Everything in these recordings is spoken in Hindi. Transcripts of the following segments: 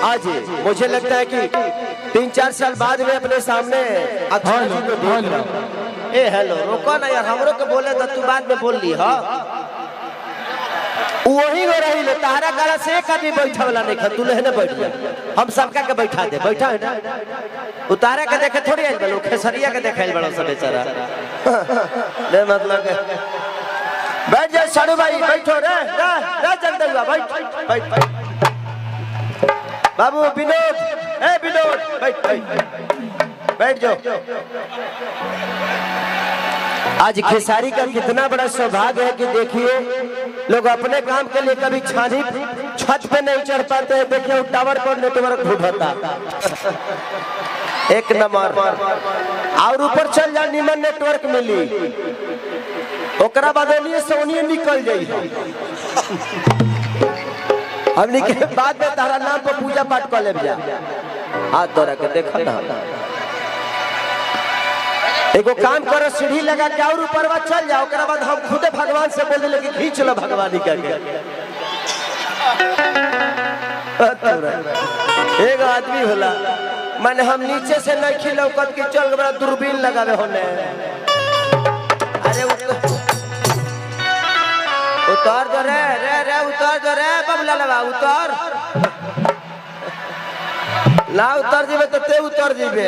आज मुझे लगता है कि 3-4 साल बाद में अपने सामने अक्षरा जी को देख रहा हूं। ए हेलो रुको ना यार, हमरो के बोले तो तू बाद में बोल ली। हाँ वही हो रही ले तारा गला से एक आदमी बैठा वाला नहीं खा, तू लेने बैठ जा, हम सबका के बैठा दे। बैठा है ना, उतारे के देखे थोड़ी आइल बलो, खेसरिया के देखाइल बड़ो सब बेचारा। ले मतलब बैठ जा साड़ू भाई, बैठो रे रे चंदुआ, बैठ बैठ बाबू विनोद, ए विनोद बैठ बैठ जाओ। आज खेसारी का कितना बड़ा सौभाग्य है कि देखिए लोग अपने काम के लिए कभी छानी छत पे नहीं चढ़ पाते हैं। देखिए टावर पर नेटवर्क ढूंढता एक नंबर, और ऊपर चल जा निमन नेटवर्क मिली, ओकरा बाद सोनिए निकल जाई। हमने के बाद में तारा नाम पर पूजा पाठ कर ले जा, हाथ धरा के देखा ना। एगो काम करो, सीढ़ी लगा के और ऊपर चल जाओ, ओकरा बाद हम खुदे भगवान से बोलने लगे खींच लो भगवानी करके। एक आदमी होला माने हम नीचे से नहीं खिलौकत की चल बड़ा दूरबीन लगावे होने। अरे उतार दो रे रे रे, उतार दो रे बबला लगा, उतार ना, उतर जीवे तो ते उतर जीवे।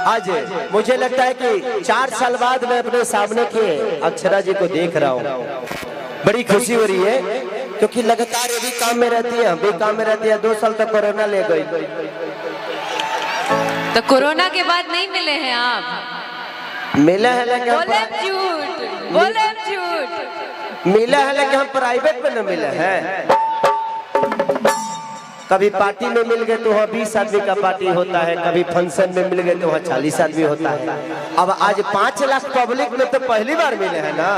आज मुझे लगता है कि 4 साल बाद मैं अपने सामने के अक्षरा जी को देख रहा हूँ, बड़ी खुशी हो रही है क्योंकि लगातार ये भी काम में रहती है, हम भी काम में रहती है। 2 साल तक कोरोना ले गई। तो कोरोना के बाद नहीं मिले हैं आप? मिले हैं लेकिन बोले झूठ, मिले हैं लेकिन हम प्राइवेट में न मिले हैं। कभी पार्टी में मिल गए तो वहाँ 20 आदमी का पार्टी होता है, कभी फंक्शन में मिल गए तो वहाँ 40 आदमी होता है। अब आज 5 लाख पब्लिक में तो पहली बार मिले हैं ना।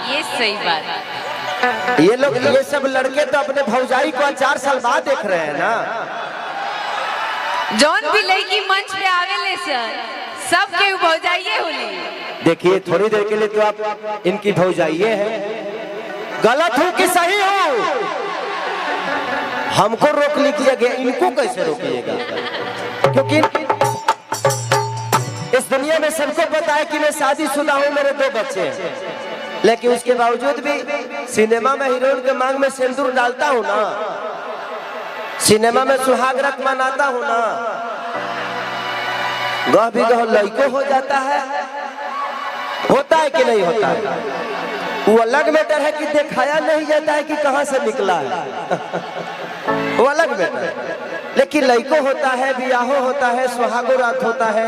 ये सही बात है। ये लोग ये सब लड़के तो अपने भौजाई को 4 साल बाद देख रहे हैं ना। जौन भी लड़की मंच पे आवेले सब के भौजाइये होली। देखिए थोड़ी देर के लिए तो आप इनकी भौजाइये हैं, गलत हो कि सही हो हमको रोक लीजिए गया, इनको कैसे रोकिएगा? क्योंकि इस दुनिया में सबको पता है कि मैं शादीशुदा हूँ, मेरे 2 बच्चे हैं, लेकिन उसके बावजूद भी सिनेमा में हीरोइन के मांग में सिंदूर डालता हूँ ना, सिनेमा में सुहाग रात मनाता हूँ ना। गह भी गह लड़को हो जाता है, होता है कि नहीं होता है? वो अलग मैटर है कि दिखाया नहीं जाता है कि कहां से निकला है। वो अलग मैटर है, लेकिन लड़को होता है, ब्याहो होता है, सुहागो रात होता है,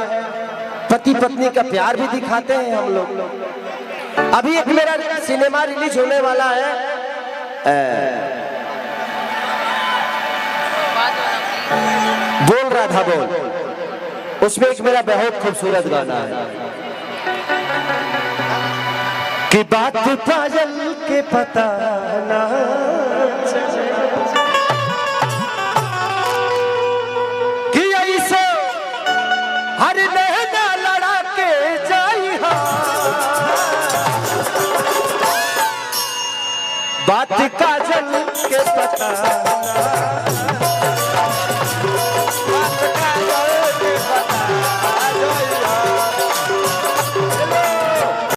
पति पत्नी का प्यार भी दिखाते हैं हम लोग। अभी एक मेरा सिनेमा रिलीज होने वाला है, बोल रहा था बोल, उसमें एक मेरा बहुत खूबसूरत गाना है कि बात पायल के पता ना कि ऐसे हर लहना लड़ा के जाई, बात काजल के पता ना